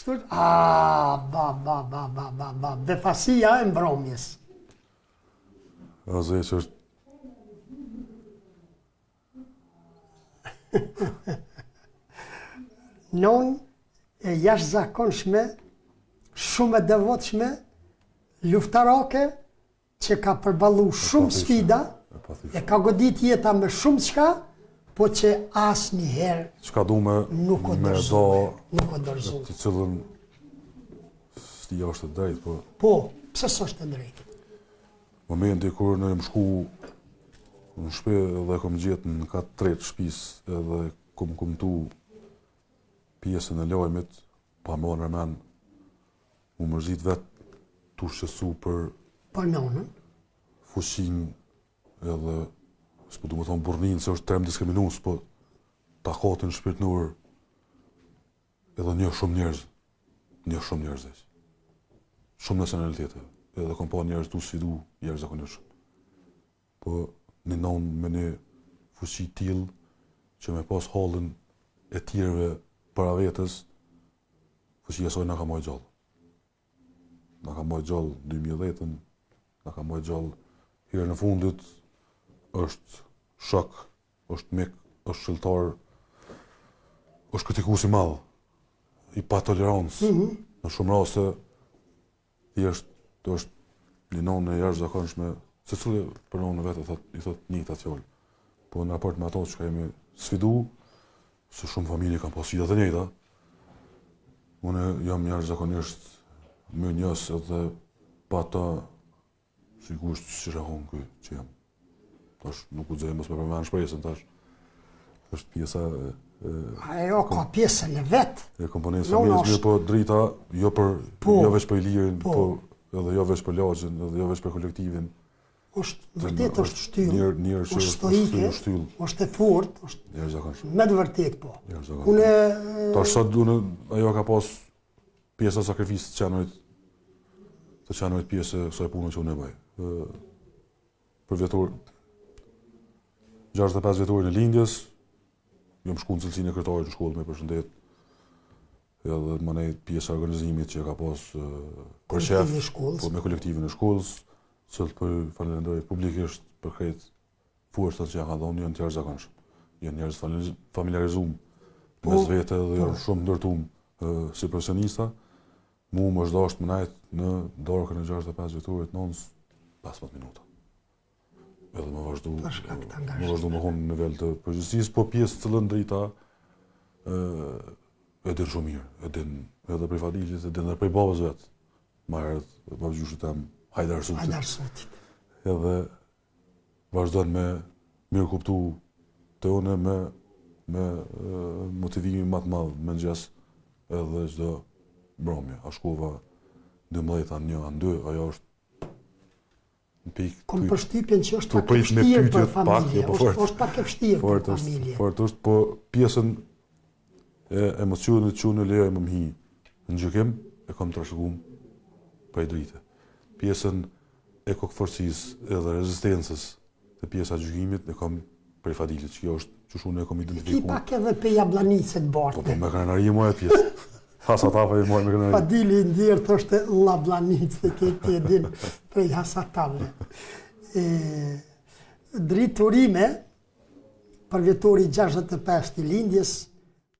Kështu është, befasia e mbromjes. A zë që është... Non e jashtëzakonshme, shumë e devotshme, luftarake, që ka përballu shumë sfida, e ka godit jeta me shumë çka, po që asnjëherë Çka du me do... Nuk o dorëzuar. Të cilën sti është e drejtë, po... Po, pse s'është e drejtë? Momenti kur në jam shku në shtëpi dhe kom gjetë në katë tretë shtëpis edhe kom kumtu pjesën e lajmit, pa më nërmen, mu mërzit vetë tu shqesu për nonën. Fushin edhe, s'po du më thonë burnin, se është term diskriminues, po takatin shpirtnur edhe një shumë njerëz, shumë nacionalitete, edhe kom pa njerëz tu sfidu jashtëzakonisht. Po një non me një fushi tillë që me pas hallin e tjerëve para vetës, fushia saj na ka marrë gjallë. Na ka marrë gjallë 2010-ën, na ka marrë gjallë herën e fundit, është shok, është mik, është shëlltar, është kritikues i madh, i pa tolerancë. Në shumë raste, është një nonë e jashtëzakonshme, secili për nonë vetë i thot një ta fjalë. Po në raport me ato që kemi sfidu, se shumë familje kanë pas sfida të njëjta. Unë jam jashtëzakonisht mirënjohës edhe pa ta sigurisht që shahon ky që jam. Tash nuk u xej mos me përmend shpresën tash. Është pjesa ajo ka pjesën e vet. E komponentës familjes, po drita jo veç për Ilirin, po edhe jo veç për lagjin, edhe jo veç për kolektivin. Vërtet është shtyllë, është stoike, është e fortë, është me të vërtet po. Tash sot ajo ka pas pjesa sakrificë të qenojt pjesë kësaj punë që unë e bëj. Për vjetor, 65 vjetorin e lindjes, jam shku në cilësinë e kryetarit në shkollë me përshëndet, edhe më nejt pjesa organizimit që ka pas për shef, me kolektivin e shkollës, cilët për falenderoj publikisht për krejt forcat që ja ka dhonë, janë të jashtëzakonshëm. Janë njerëz familiarizuar mes vete dhe janë shumë ndërtuar si profesionista. Mu më është dashur më najt në darkën e 65 vjetorit nënës 15 minuta. Edhe më vazhdu më hunë në nivel të përgjithësisë, po pjesë cilën drita e din shumë mirë, e din edhe prej familjes, e din edhe prej babës vetë. Ma herët babgjyshit tem Hajdar Sotit. Edhe vazhdon me mirë kuptu të une me motivimin më të madh me ngjes edhe çdo mbrëmje. A shkova 12 anë 1 anë 2, ajo është në pikë. Kom përshtypjen që është pak e vështirë për familje, është pak e vështirë për familje. Fort është, po pjesën e emocionit që unë lejoj më hi në gjykim e kam trashëguar prej drite. Pjesën e kokëforcisë edhe rezistencës të pjesa gjykimit e kam prej Fadilit, që kjo është që shumë e kom identifikuar. Ki pak edhe pe Jablanicet bartë. Po me krenari e moja pjesë. Hasatava e moja me krenari. Fadili i ndjerë të është Lablanicë, ke din prej hasatave. Driturime, për vjetori 65 i lindjes,